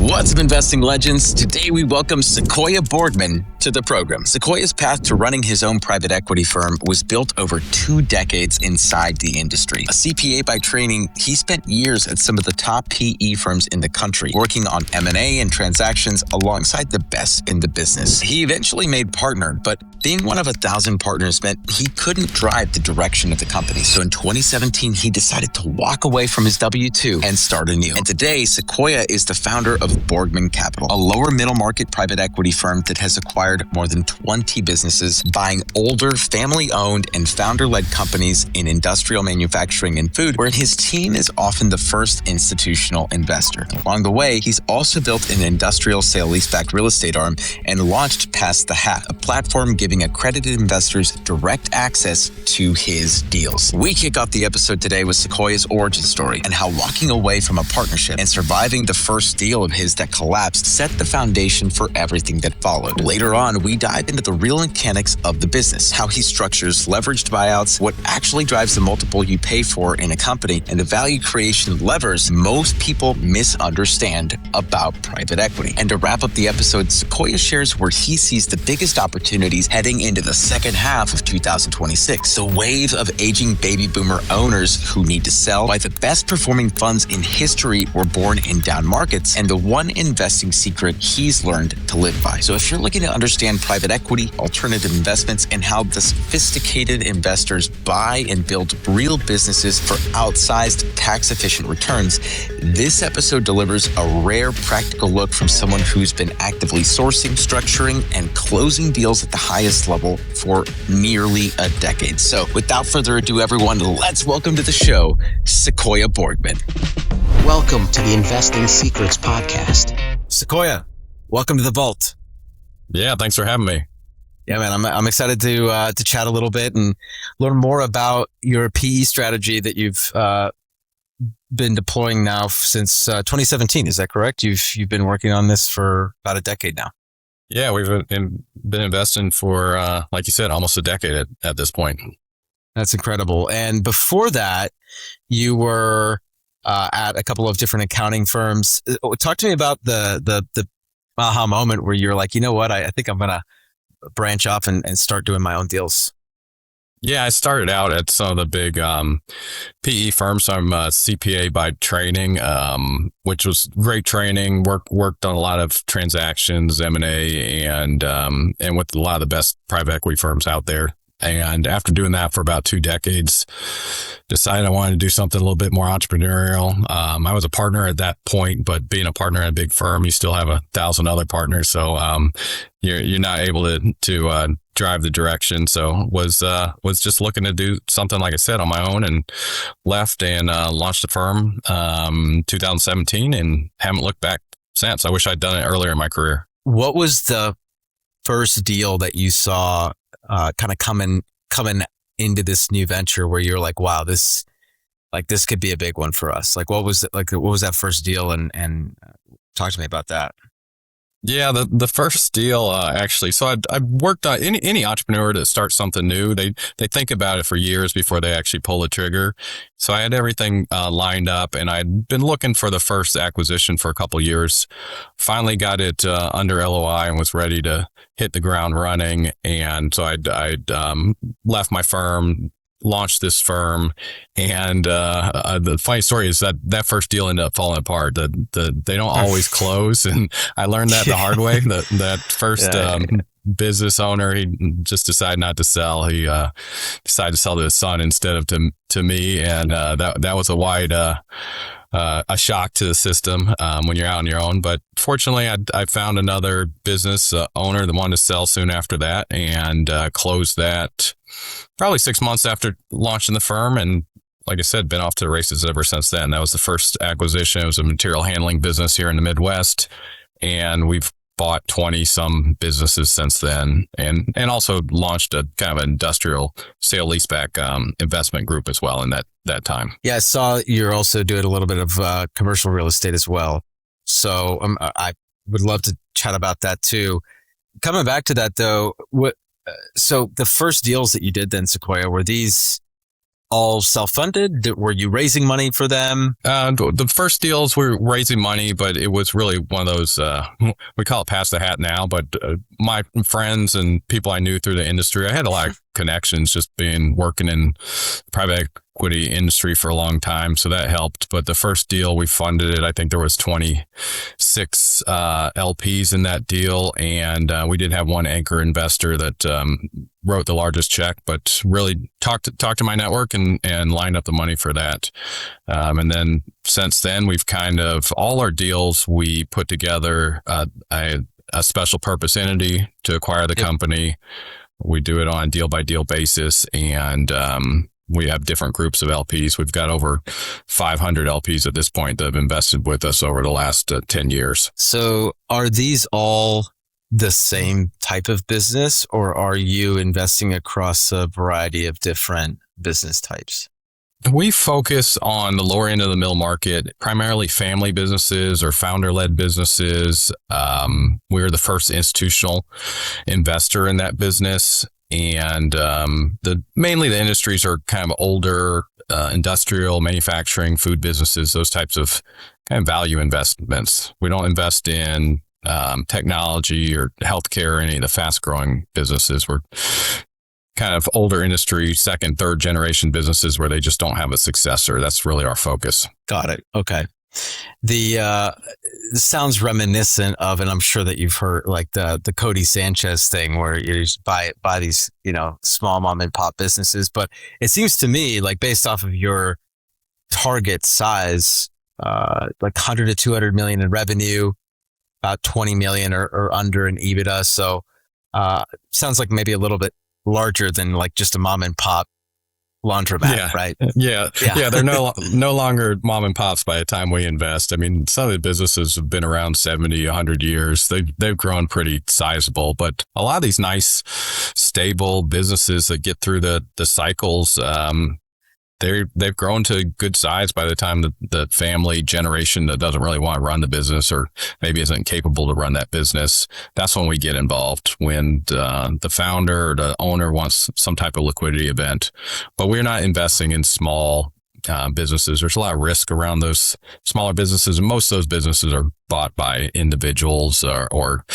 What's up, investing legends? Today we welcome Sequoya Borgman to the program. Sequoya's path to running his own private equity firm was built over 2 decades inside the industry. A CPA by training, he spent years at some of the top PE firms in the country, working on M&A and transactions alongside the best in the business. He eventually made partner, but being one of 1,000 partners meant he couldn't drive the direction of the company. So in 2017, he decided to walk away from his W-2 and start anew. And today, Sequoya is the founder of Borgman Capital, a lower middle market private equity firm that has acquired more than 20 businesses, buying older family-owned and founder-led companies in industrial manufacturing and food, where his team is often the first institutional investor. Along the way, he's also built an industrial sale-leaseback real estate arm and launched Past the Hat, a platform giving accredited investors direct access to his deals. We kick off the episode today with Sequoya's origin story and how walking away from a partnership and surviving the first deal of his that collapsed set the foundation for everything that followed. Later on, we dive into the real mechanics of the business, how he structures leveraged buyouts, what actually drives the multiple you pay for in a company, and the value creation levers most people misunderstand about private equity. And to wrap up the episode, Sequoya shares where he sees the biggest opportunities heading into the second half of 2026. The wave of aging baby boomer owners who need to sell, why the best performing funds in history were born in down markets, and the one investing secret he's learned to live by. So if you're looking to understand private equity, alternative investments, and how the sophisticated investors buy and build real businesses for outsized tax-efficient returns, this episode delivers a rare practical look from someone who's been actively sourcing, structuring, and closing deals at the highest level for nearly a decade. So without further ado, everyone, let's welcome to the show, Sequoya Borgman. Welcome to the Investing Secrets Podcast. Sequoya, welcome to the vault. Yeah, thanks for having me. Yeah, man, I'm excited to chat a little bit and learn more about your PE strategy that you've been deploying now since 2017. Is that correct? You've been working on this for about a decade now. Yeah, we've been investing for, like you said, almost a decade at this point. That's incredible. And before that, you were at a couple of different accounting firms. Talk to me about the aha moment where you're like, you know what, I think I'm going to branch off and start doing my own deals. Yeah, I started out at some of the big PE firms. I'm a CPA by training, which was great training. Worked on a lot of transactions, M&A, and with a lot of the best private equity firms out there. And after doing that for about 2 decades, decided I wanted to do something a little bit more entrepreneurial. I was a partner at that point, but being a partner at a big firm, you still have 1,000 other partners. So you're not able to drive the direction. So was just looking to do something, like I said, on my own, and left and launched the firm 2017 and haven't looked back since. I wish I'd done it earlier in my career. What was the first deal that you saw kind of coming into this new venture where you're like, wow, this could be a big one for us? Like, what was that first deal? And talk to me about that. Yeah, the first deal, actually. So I worked on any entrepreneur to start something new. They think about it for years before they actually pull the trigger. So I had everything lined up, and I'd been looking for the first acquisition for a couple of years. Finally got it under LOI and was ready to hit the ground running. And so I'd left my firm, launched this firm, and the funny story is that first deal ended up falling apart. They don't always close, and I learned that the hard way. That first business owner, he just decided not to sell. He decided to sell to his son instead of to me, and that was a wide a shock to the system when you're out on your own. But fortunately, I found another business owner that wanted to sell soon after that, and closed that probably 6 months after launching the firm. And like I said, been off to the races ever since then. That was the first acquisition. It was a material handling business here in the Midwest, and we've bought 20 some businesses since then, and also launched a kind of industrial sale-leaseback investment group as well in that time. Yeah, I saw you're also doing a little bit of commercial real estate as well. So I would love to chat about that too. Coming back to that though, so the first deals that you did then, Sequoya, were these all self-funded? Were you raising money for them? The first deals were raising money, but it was really one of those, we call it pass the hat now, but my friends and people I knew through the industry, I had a lot of connections just working in private equity industry for a long time. So that helped. But the first deal we funded it, I think there was 26 LPs in that deal. And we did have one anchor investor that wrote the largest check, but really talked to my network and lined up the money for that. And then since then, we've kind of all our deals, we put together a special purpose entity to acquire the company. We do it on a deal by deal basis, and we have different groups of LPs. We've got over 500 LPs at this point that have invested with us over the last 10 years. So are these all the same type of business, or are you investing across a variety of different business types? We focus on the lower end of the middle market, primarily family businesses or founder-led businesses. We're the first institutional investor in that business. And mainly the industries are kind of older, industrial, manufacturing, food businesses, those types of kind of value investments. We don't invest in technology or healthcare or any of the fast-growing businesses. We're kind of older industry, second, third generation businesses where they just don't have a successor. That's really our focus. Got it. Okay. This sounds reminiscent of, and I'm sure that you've heard like the Cody Sanchez thing where you just buy these, small mom and pop businesses. But it seems to me like based off of your target size, like 100 to 200 million in revenue, about 20 million or under in EBITDA. So sounds like maybe a little bit larger than like just a mom and pop laundromat, right? Yeah. They're no longer mom and pops by the time we invest. I mean, some of the businesses have been around 70, 100 years. They've grown pretty sizable, but a lot of these nice, stable businesses that get through the cycles, they've grown to good size by the time the family generation that doesn't really want to run the business or maybe isn't capable to run that business. That's when we get involved, when the founder or the owner wants some type of liquidity event. But we're not investing in small businesses. There's a lot of risk around those smaller businesses, and most of those businesses are bought by individuals or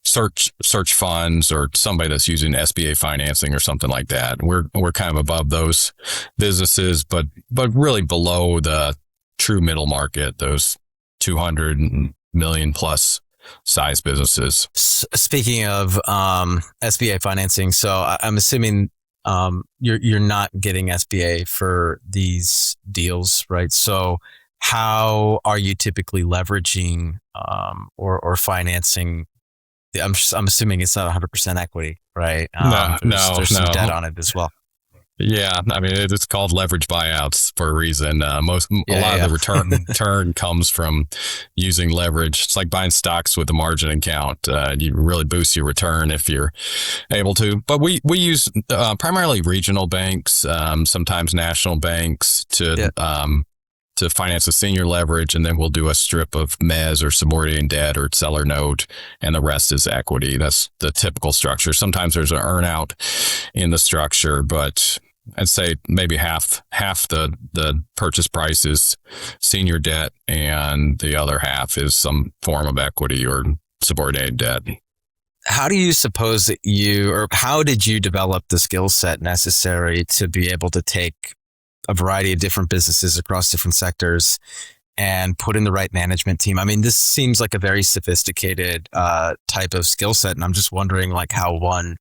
search funds or somebody that's using SBA financing or something like that. We're kind of above those businesses, but really below the true middle market, those 200 million plus size businesses. Speaking of SBA financing, so I'm assuming you're not getting SBA for these deals, right? So how are you typically leveraging or financing? I'm assuming it's not 100% equity, right? There's some debt on it as well. Yeah, I mean, it's called leverage buyouts for a reason. A lot of the return comes from using leverage. It's like buying stocks with a margin account. You really boost your return if you're able to. But we use primarily regional banks, sometimes national banks to finance the senior leverage, and then we'll do a strip of mezz or subordinated debt or seller note, and the rest is equity. That's the typical structure. Sometimes there's an earnout in the structure, but I'd say maybe half the purchase price is senior debt, and the other half is some form of equity or subordinated debt. How do you suppose that how did you develop the skill set necessary to be able to take a variety of different businesses across different sectors and put in the right management team? I mean, this seems like a very sophisticated type of skill set, and I'm just wondering like how one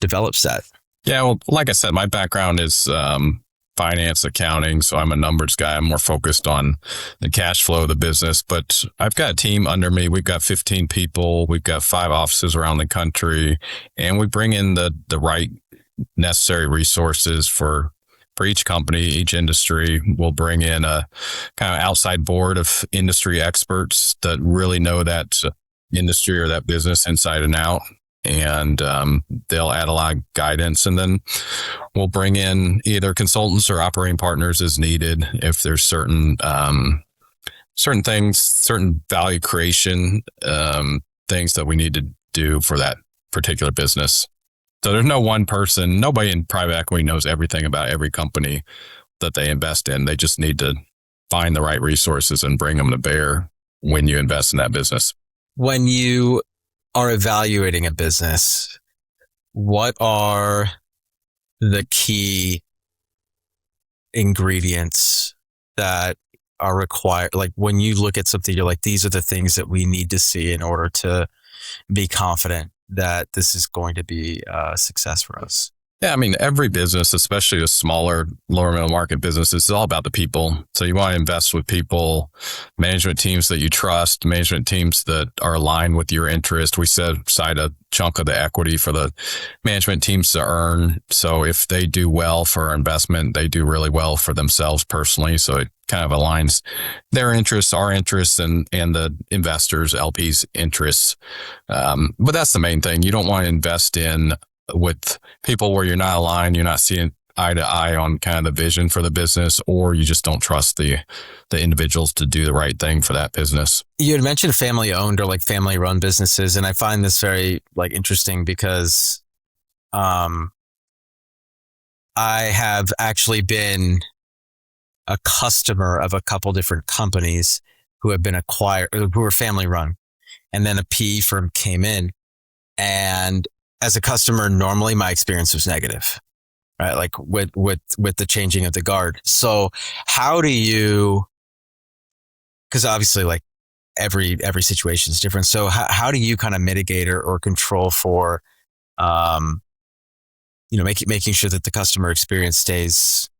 develops that. Yeah, well, like I said, my background is finance, accounting, so I'm a numbers guy. I'm more focused on the cash flow of the business, but I've got a team under me. We've got 15 people. We've got 5 offices around the country, and we bring in the right necessary resources for each company, each industry. We'll bring in a kind of outside board of industry experts that really know that industry or that business inside and out. And they'll add a lot of guidance. And then we'll bring in either consultants or operating partners as needed if there's certain things, certain value creation things that we need to do for that particular business. So there's no one person, nobody in private equity knows everything about every company that they invest in. They just need to find the right resources and bring them to bear when you invest in that business. When you are evaluating a business, what are the key ingredients that are required? Like when you look at something, you're like, these are the things that we need to see in order to be confident that this is going to be a success for us. Yeah, I mean, every business, especially the smaller, lower middle market businesses, is all about the people. So you want to invest with people, management teams that you trust, management teams that are aligned with your interest. We set aside a chunk of the equity for the management teams to earn. So if they do well for our investment, they do really well for themselves personally. So it kind of aligns their interests, our interests, and the investors, LPs' interests. But that's the main thing. You don't want to invest in with people where you're not aligned, you're not seeing eye to eye on kind of the vision for the business, or you just don't trust the individuals to do the right thing for that business. You had mentioned family owned or like family run businesses. And I find this very like interesting because I have actually been a customer of a couple different companies who have been acquired, who were family run. And then a PE firm came in, and as a customer, normally my experience was negative, right? Like with the changing of the guard. So how do you, because obviously like every situation is different. So how do you kind of mitigate or control for, making sure that the customer experience stays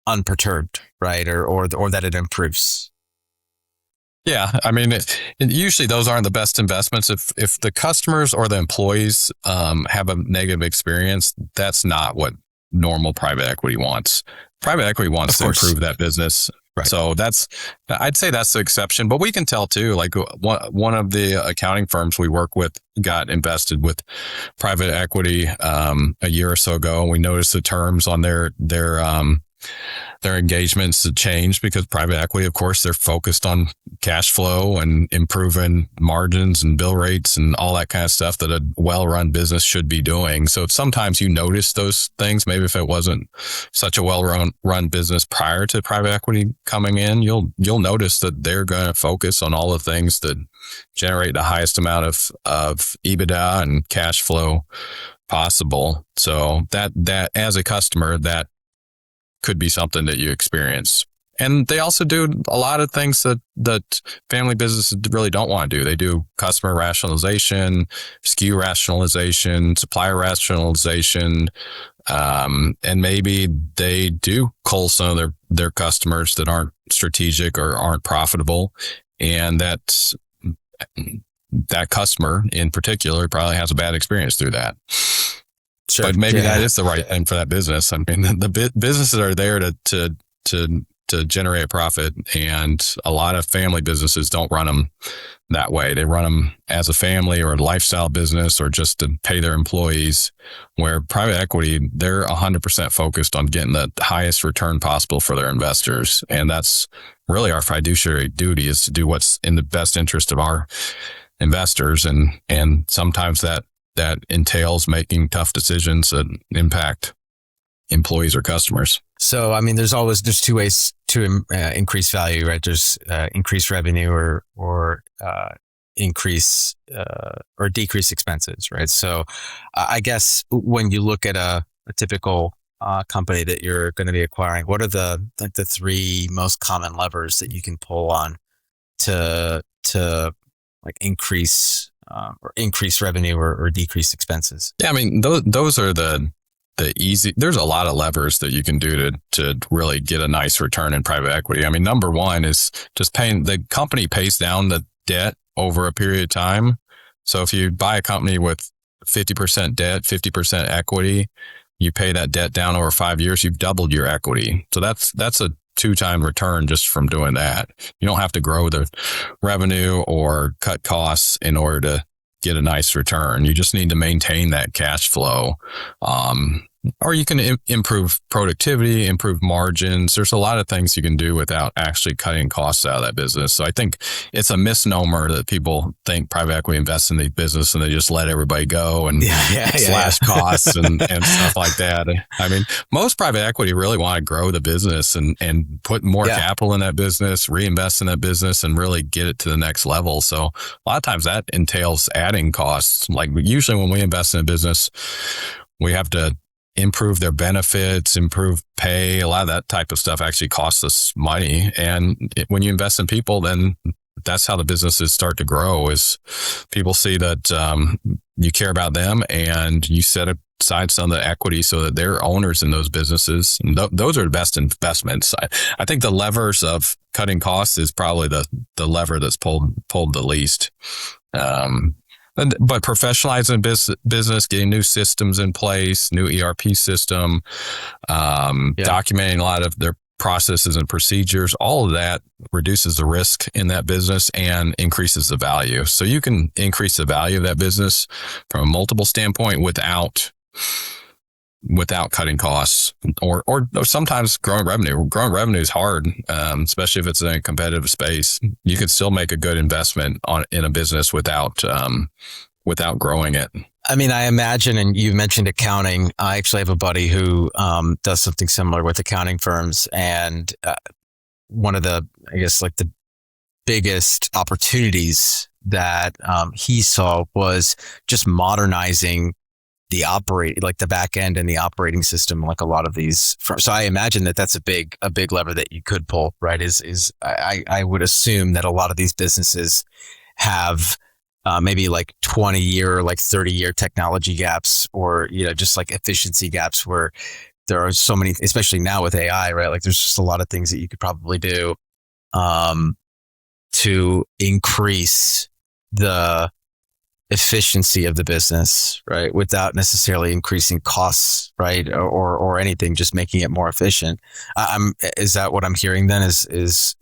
unperturbed, right? Or that it improves? Yeah, I mean, usually those aren't the best investments. If the customers or the employees have a negative experience, that's not what normal private equity wants. Private equity wants to improve that business. Right. So I'd say that's the exception. But we can tell too, like one of the accounting firms we work with got invested with private equity a year or so ago. And we noticed the terms on their engagements had changed because private equity, of course, they're focused on cash flow and improving margins and bill rates and all that kind of stuff that a well-run business should be doing. So sometimes you notice those things. Maybe if it wasn't such a well-run business prior to private equity coming in, you'll notice that they're going to focus on all the things that generate the highest amount of EBITDA and cash flow possible. So that as a customer, that could be something that you experience. And they also do a lot of things that family businesses really don't want to do. They do customer rationalization, SKU rationalization, supplier rationalization, and maybe they do cull some of their customers that aren't strategic or aren't profitable. And that customer in particular probably has a bad experience through that. Sure. But maybe that is the right thing for that business. I mean, the businesses are there to generate a profit, and a lot of family businesses don't run them that way. They run them as a family or a lifestyle business or just to pay their employees, where private equity, they're 100% focused on getting the highest return possible for their investors. And that's really our fiduciary duty, is to do what's in the best interest of our investors. And sometimes that entails making tough decisions that impact employees or customers. So, I mean, there's two ways to increase value, right? There's increase revenue or increase or decrease expenses, right? So I guess when you look at a typical company that you're going to be acquiring, what are the three most common levers that you can pull on to like increase revenue or decrease expenses? Yeah, I mean, those are the easy. There's a lot of levers that you can do to really get a nice return in private equity. I mean, number one is just the company pays down the debt over a period of time. So if you buy a company with 50% debt, 50% equity, you pay that debt down over 5 years, you've doubled your equity. So that's a 2-time return just from doing that. You don't have to grow the revenue or cut costs in order to get a nice return. You just need to maintain that cash flow. or you can improve productivity, improve margins. There's a lot of things you can do without actually cutting costs out of that business. So I think it's a misnomer that people think private equity invests in the business and they just let everybody go and slash costs and stuff like that. I mean, most private equity really want to grow the business and put more capital in that business, reinvest in that business, and really get it to the next level. So a lot of times that entails adding costs. Like usually when we invest in a business, we have to improve their benefits, improve pay. A lot of that type of stuff actually costs us money. And when you invest in people, then that's how the businesses start to grow, is people see that you care about them and you set aside some of the equity so that they're owners in those businesses. And those are the best investments. I think the levers of cutting costs is probably the lever that's pulled the least. But professionalizing business, getting new systems in place, new ERP system, documenting a lot of their processes and procedures, all of that reduces the risk in that business and increases the value. So you can increase the value of that business from a multiple standpoint without cutting costs or sometimes growing revenue. Growing revenue is hard, especially if it's in a competitive space. You can still make a good investment in a business without growing it. I mean, I imagine, and you mentioned accounting. I actually have a buddy who does something similar with accounting firms. And one of the, I guess, like the biggest opportunities that he saw was just modernizing the back end and the operating system, like a lot of these firms. So I imagine that that's a big lever that you could pull, right? I would assume that a lot of these businesses have maybe like 20-year, like 30-year technology gaps, or, just like efficiency gaps where there are so many, especially now with AI, right? Like there's just a lot of things that you could probably do to increase the efficiency of the business, right? Without necessarily increasing costs, right? Or anything, just making it more efficient. Is that what I'm hearing then is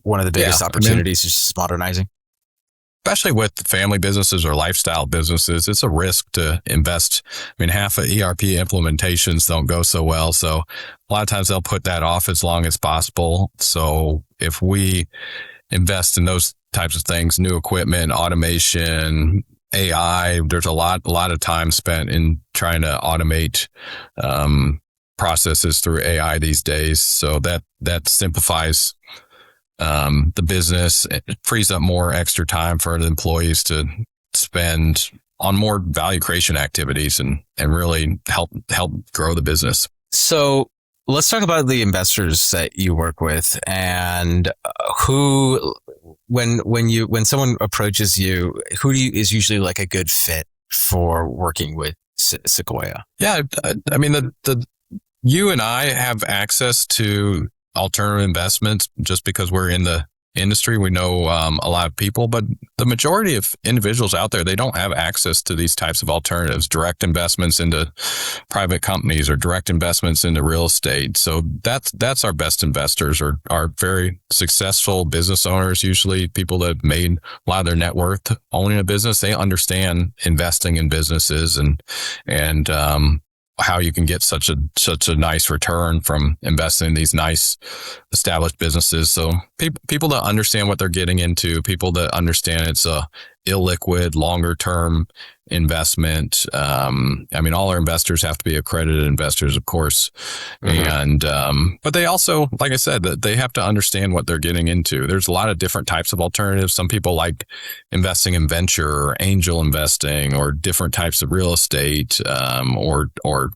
one of the biggest opportunities is just modernizing? Especially with family businesses or lifestyle businesses, it's a risk to invest. I mean, half of ERP implementations don't go so well. So a lot of times they'll put that off as long as possible. So if we invest in those types of things, new equipment, automation, AI, there's a lot of time spent in trying to automate processes through AI these days. So that simplifies the business. It frees up more extra time for the employees to spend on more value creation activities and really help grow the business. So let's talk about the investors that you work with, and when someone approaches you, who is usually like a good fit for working with Sequoia? Yeah, I mean, you and I have access to alternative investments just because we're in the industry. We know a lot of people, but the majority of individuals out there, they don't have access to these types of alternatives, direct investments into private companies or direct investments into real estate. So that's our best investors, are very successful business owners, usually people that have made a lot of their net worth owning a business. They understand investing in businesses and how you can get such a nice return from investing in these nice established businesses. So people that understand what they're getting into, people that understand it's a illiquid, longer term investment. I mean, all our investors have to be accredited investors, of course. Mm-hmm. And, but they also, like I said, that they have to understand what they're getting into. There's a lot of different types of alternatives. Some people like investing in venture or angel investing or different types of real estate, or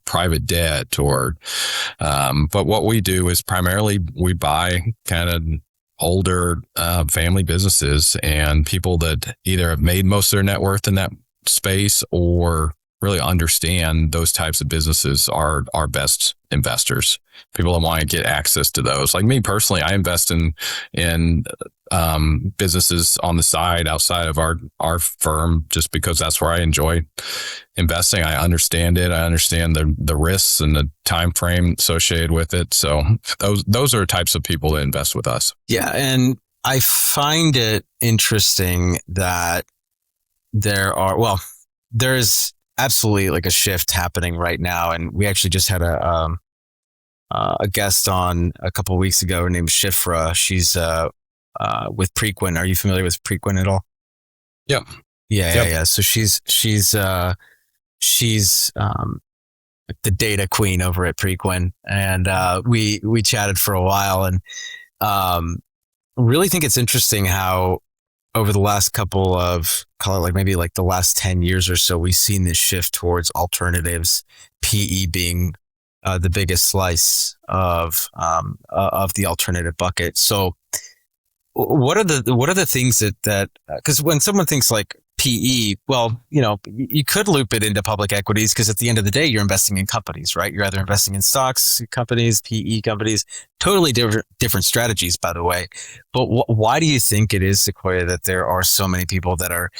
private debt but what we do is primarily we buy kind of older, family businesses and people that either have made most of their net worth in that space or really understand those types of businesses are our best investors. People that want to get access to those. Like me personally, I invest in businesses on the side outside of our firm just because that's where I enjoy investing. I understand it. I understand the risks and the time frame associated with it. So those are types of people that invest with us. Yeah, and I find it interesting that there's absolutely like a shift happening right now. And we actually just had a guest on a couple of weeks ago. Her name's Shifra. She's with Preqin. Are you familiar with Preqin at all? Yep. Yeah. So she's the data queen over at Preqin, and we chatted for a while, and really think it's interesting how over the last couple of, call it like maybe like the last 10 years or so, we've seen this shift towards alternatives, PE being the biggest slice of the alternative bucket. So what are the things that because when someone thinks like PE, well, you could loop it into public equities because at the end of the day, you're investing in companies, right? You're either investing in stocks, companies, PE companies, totally different strategies, by the way. But why do you think it is, Sequoia, that there are so many people that are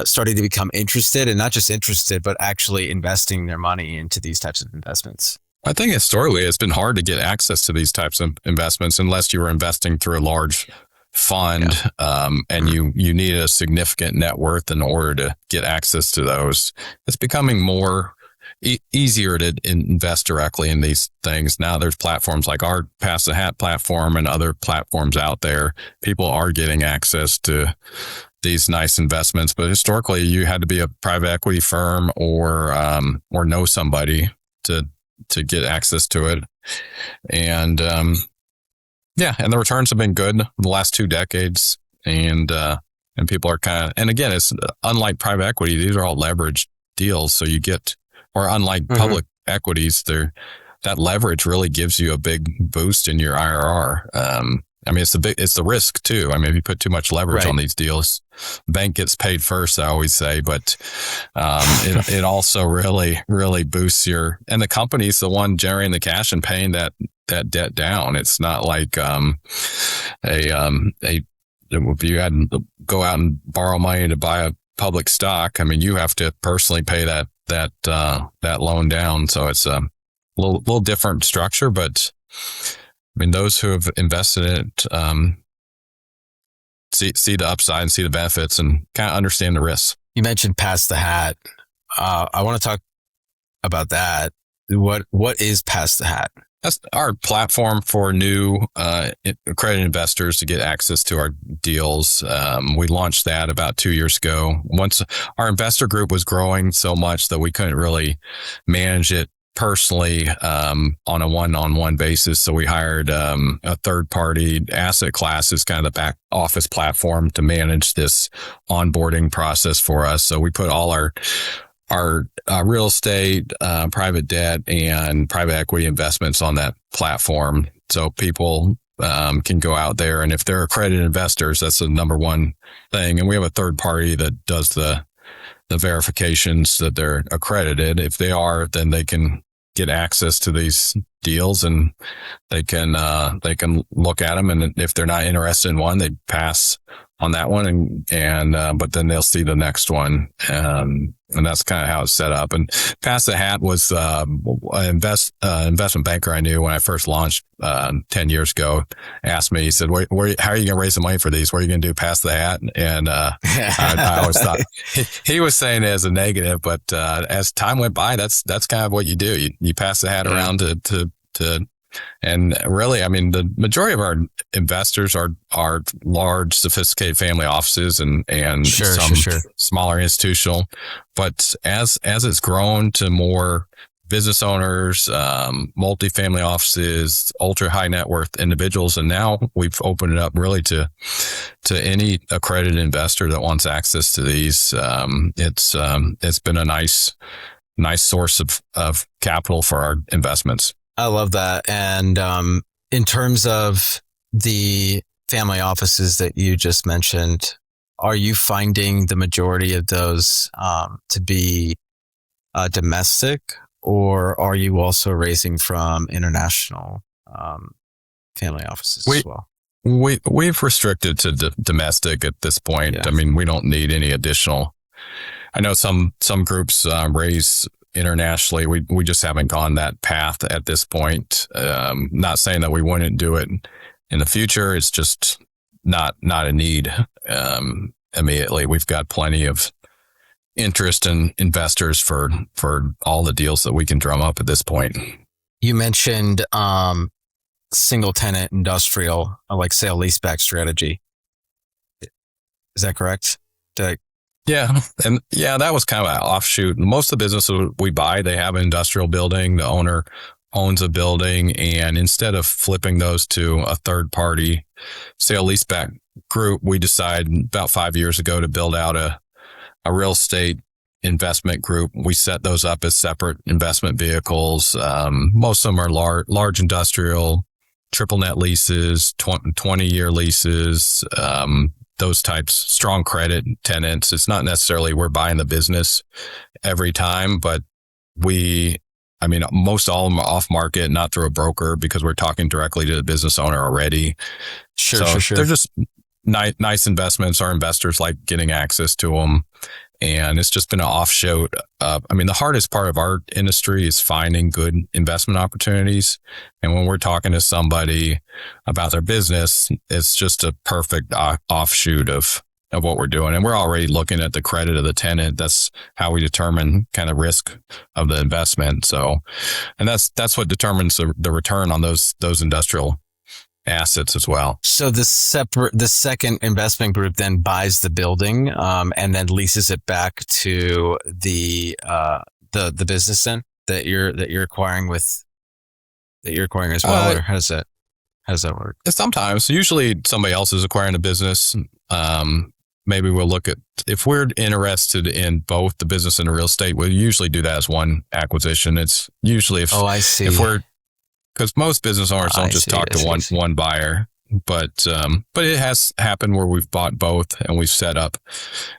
starting to become interested, and not just interested, but actually investing their money into these types of investments? I think historically it's been hard to get access to these types of investments unless you were investing through a large fund, and you need a significant net worth in order to get access to those. It's becoming more easier to invest directly in these things. Now there's platforms like our Pass the Hat platform and other platforms out there. People are getting access to these nice investments, but historically you had to be a private equity firm or know somebody to get access to it. And and the returns have been good the last 2 decades, and people are kind of, and again, it's unlike private equity, these are all leveraged deals. So you get, or unlike public equities, that leverage really gives you a big boost in your IRR. I mean, it's the risk too. I mean, if you put too much leverage on these deals, bank gets paid first, I always say, but it also really boosts and the company's the one generating the cash and paying that debt down. It's not like if you had to go out and borrow money to buy a public stock. I mean, you have to personally pay that loan down. So it's a little different structure, but I mean, those who have invested in it see the upside and see the benefits and kind of understand the risks. You mentioned Pass the Hat. I want to talk about that. What is Pass the Hat? That's our platform for new accredited investors to get access to our deals. We launched that about 2 years ago. Once our investor group was growing so much that we couldn't really manage it personally on a one-on-one basis. So we hired a third-party asset class as kind of the back office platform to manage this onboarding process for us. So we put all our real estate, private debt, and private equity investments on that platform. So people can go out there, and if they're accredited investors, that's the number one thing. And we have a third party that does the verifications that they're accredited. If they are, then they can get access to these deals and they can look at them. And if they're not interested in one, they pass on that one, and but then they'll see the next one, and that's kind of how it's set up. And Pass the Hat was an investment banker I knew when I first launched 10 years ago. Asked me, he said, how are you going to raise the money for these? What are you going to do? Pass the hat? And I always thought he was saying it as a negative, but as time went by, that's kind of what you do. You pass the hat around to and really, I mean, the majority of our investors are large, sophisticated family offices and some smaller institutional. But as it's grown to more business owners, multifamily offices, ultra high net worth individuals, and now we've opened it up really to any accredited investor that wants access to these. It's been a nice source of capital for our investments. I love that. And in terms of the family offices that you just mentioned, are you finding the majority of those to be domestic, or are you also raising from international family offices as well? We've restricted to domestic at this point. Yeah. I mean, we don't need any additional. I know some groups raise internationally. We just haven't gone that path at this point. Not saying that we wouldn't do it in the future. It's just not a need immediately. We've got plenty of interest in investors for all the deals that we can drum up at this point. You mentioned single tenant industrial, like sale-leaseback strategy. Is that correct? Yeah. And that was kind of an offshoot. Most of the businesses we buy, they have an industrial building. The owner owns a building. And instead of flipping those to a third party sale-leaseback group, we decided about 5 years ago to build out a real estate investment group. We set those up as separate investment vehicles. Most of them are large industrial, triple net leases, 20-year leases, those types, strong credit tenants. It's not necessarily we're buying the business every time, but most all of them are off market, not through a broker, because we're talking directly to the business owner already. Sure. They're just nice investments. Our investors like getting access to them. And it's just been an offshoot. The hardest part of our industry is finding good investment opportunities. And when we're talking to somebody about their business, it's just a perfect offshoot of what we're doing. And we're already looking at the credit of the tenant. That's how we determine kind of risk of the investment. So, and that's what determines the return on those industrial assets as well. So the second investment group then buys the building, and then leases it back to the business then that you're acquiring as well, or how does that work? Sometimes, usually somebody else is acquiring a business. Maybe we'll look at, if we're interested in both the business and the real estate, we'll usually do that as one acquisition. It's usually I see. Because most business owners don't just talk to one buyer, but it has happened where we've bought both and we've set up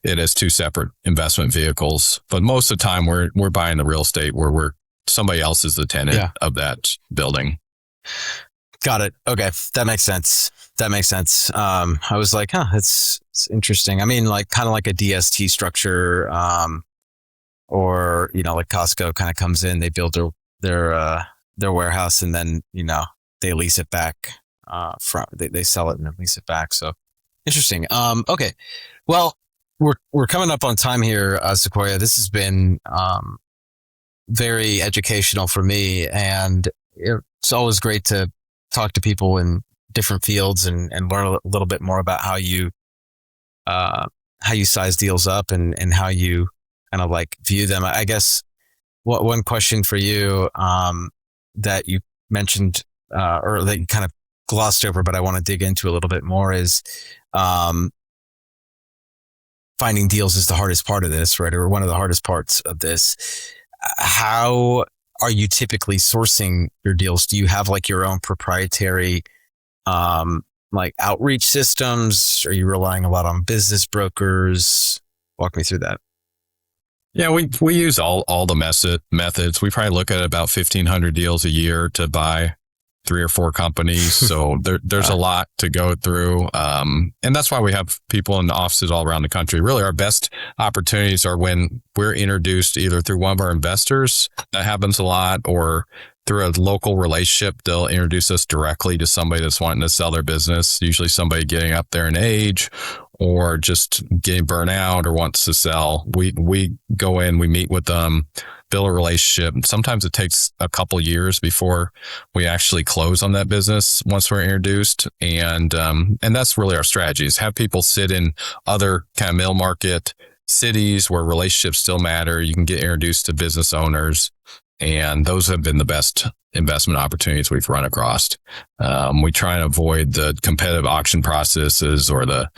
it as two separate investment vehicles. But most of the time we're buying the real estate where somebody else is the tenant of that building. Got it. Okay, that makes sense. I was like, it's interesting. I mean, like kind of like a DST structure, or like Costco kind of comes in, they build their warehouse, and then they lease it back. They sell it and then lease it back. So interesting. Okay, well, we're coming up on time here, Sequoia. This has been very educational for me, and it's always great to talk to people in different fields and learn a little bit more about how you size deals up and how you kind of like view them. I guess one question for you that you mentioned or that you kind of glossed over, but I want to dig into a little bit more is finding deals is the hardest part of this, right? Or one of the hardest parts of this. How are you typically sourcing your deals? Do you have like your own proprietary like outreach systems? Are you relying a lot on business brokers? Walk me through that. Yeah, we use all the methods. We probably look at about 1,500 deals a year to buy 3 or 4 companies. So there's a lot to go through. And that's why we have people in the offices all around the country. Really, our best opportunities are when we're introduced either through one of our investors, that happens a lot, or through a local relationship. They'll introduce us directly to somebody that's wanting to sell their business, usually somebody getting up there in age or just getting burnt out or wants to sell. We go in, we meet with them, build a relationship. Sometimes it takes a couple years before we actually close on that business once we're introduced. And that's really our strategy, is have people sit in other kind of middle market cities where relationships still matter. You can get introduced to business owners, and those have been the best investment opportunities we've run across. We try and avoid the competitive auction processes or the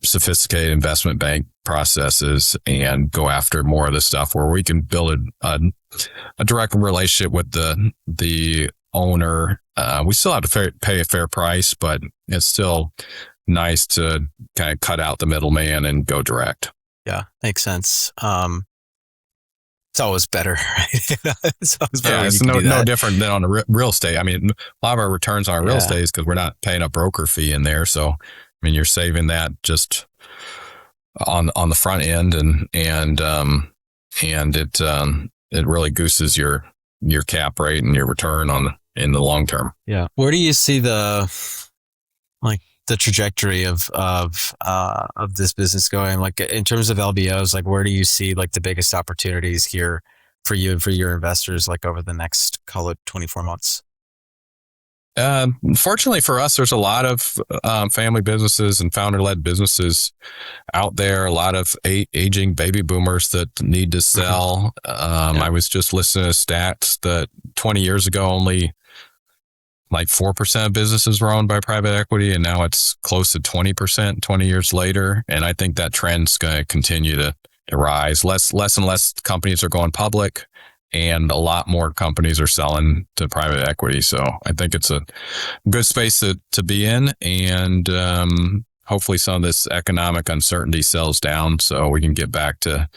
sophisticated investment bank processes and go after more of the stuff where we can build a direct relationship with the owner. We still have to pay a fair price, but it's still nice to kind of cut out the middleman and go direct. Yeah, makes sense. It's always better, right? It's always better. Yeah, it's no different than on the real estate. I mean, a lot of our returns on our real estate is because we're not paying a broker fee in there. So, I mean, you're saving that just on the front end, and it really gooses your cap rate and your return in the long term. Yeah. Where do you see the the trajectory of this business going? Like in terms of LBOs, like where do you see like the biggest opportunities here for you and for your investors, like over the next, call it 24 months? Fortunately for us, there's a lot of family businesses and founder-led businesses out there. A lot of aging baby boomers that need to sell. I was just listening to stats that 20 years ago, only like 4% of businesses were owned by private equity, and now it's close to 20% 20 years later. And I think that trend's going to continue to rise. Less and less companies are going public, and a lot more companies are selling to private equity. So I think it's a good space to be in. And hopefully some of this economic uncertainty settles down so we can get back to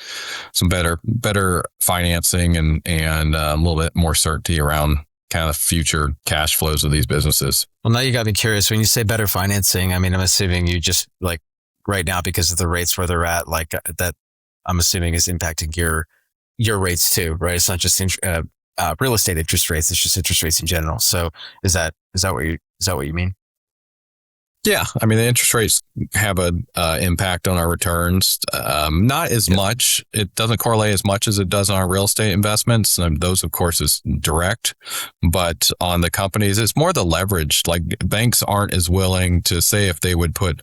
some better financing and a little bit more certainty around kind of future cash flows of these businesses. Well, now you got me curious. When you say better financing, I mean, I'm assuming you just like right now, because of the rates where they're at, like that, I'm assuming is impacting your rates too, right? It's not just real estate interest rates; it's just interest rates in general. So, is that what you mean? Yeah, I mean the interest rates have an impact on our returns. Not as much; it doesn't correlate as much as it does on our real estate investments. And those, of course, is direct. But on the companies, it's more the leverage. Like banks aren't as willing to say if they would put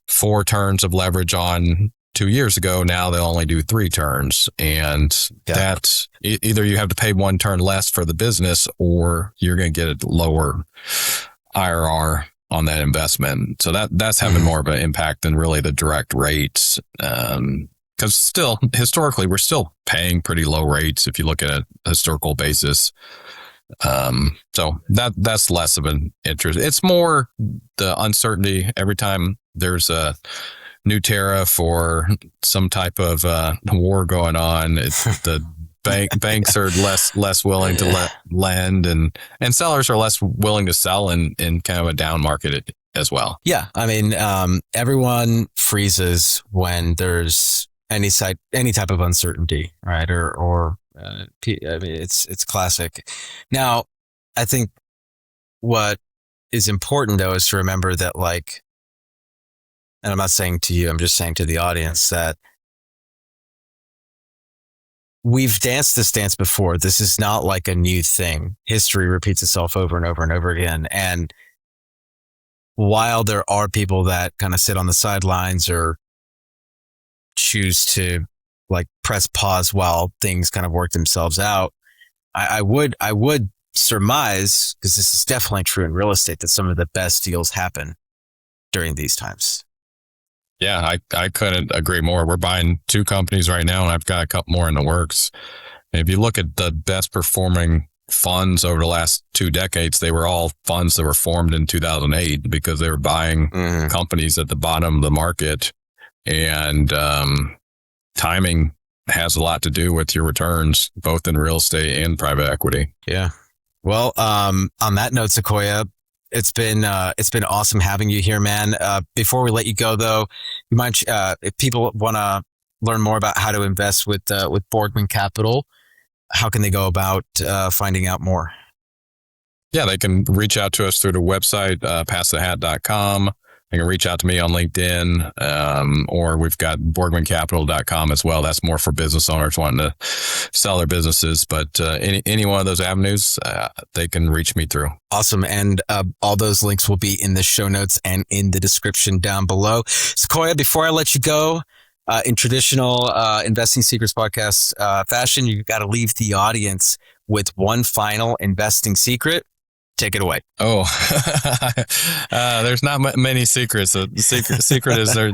4 turns of leverage on 2 years ago, now they'll only do 3 turns. And that's either you have to pay 1 turn less for the business or you're going to get a lower IRR on that investment. So that's having more of an impact than really the direct rates. Because still, historically, we're still paying pretty low rates if you look at a historical basis. So that's less of an interest. It's more the uncertainty every time there's a new tariff or some type of war going on. The banks are less willing to lend, and sellers are less willing to sell in kind of a down market as well. Yeah, I mean, everyone freezes when there's any type of uncertainty, right? Or I mean, it's classic. Now, I think what is important though is to remember that, like, and I'm not saying to you, I'm just saying to the audience that we've danced this dance before. This is not like a new thing. History repeats itself over and over and over again. And while there are people that kind of sit on the sidelines or choose to like press pause while things kind of work themselves out, I would surmise, because this is definitely true in real estate, that some of the best deals happen during these times. Yeah, I couldn't agree more. We're buying 2 companies right now, and I've got a couple more in the works. And if you look at the best performing funds over the last 2 decades, they were all funds that were formed in 2008 because they were buying companies at the bottom of the market. And timing has a lot to do with your returns, both in real estate and private equity. Yeah. Well, on that note, Sequoia, it's been awesome having you here, man. Before we let you go, though, you mind if people want to learn more about how to invest with Borgman Capital, how can they go about finding out more? Yeah, they can reach out to us through the website, passthehat.com. They can reach out to me on LinkedIn, or we've got borgmancapital.com as well. That's more for business owners wanting to sell their businesses. But any one of those avenues, they can reach me through. Awesome. And all those links will be in the show notes and in the description down below. Sequoia, before I let you go, in traditional Investing Secrets podcast fashion, you've got to leave the audience with one final investing secret. Take it away. Oh, there's not many secrets. The secret is there.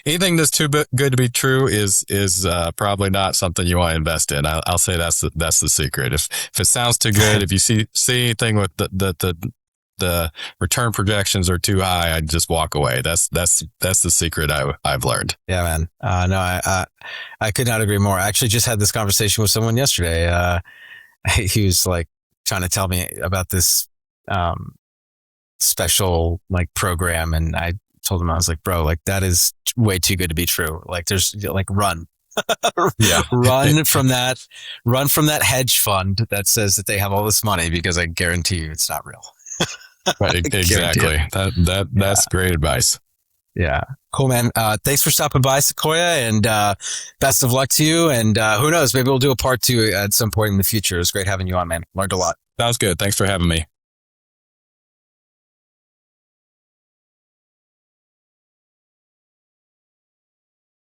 Anything that's too good to be true is probably not something you want to invest in. I'll say that's the secret. If it sounds too good, if you see anything with the return projections are too high, I'd just walk away. That's the secret I've learned. Yeah, man. No, I could not agree more. I actually just had this conversation with someone yesterday. He was like trying to tell me about this special like program, and I told him, I was like, bro, like that is way too good to be true. Like there's like run from that hedge fund that says that they have all this money, because I guarantee you it's not real. Right, exactly. That's great advice. Yeah. Cool, man. Thanks for stopping by, Sequoia, and best of luck to you. And who knows, maybe we'll do a part 2 at some point in the future. It was great having you on, man. Learned a lot. Sounds good. Thanks for having me.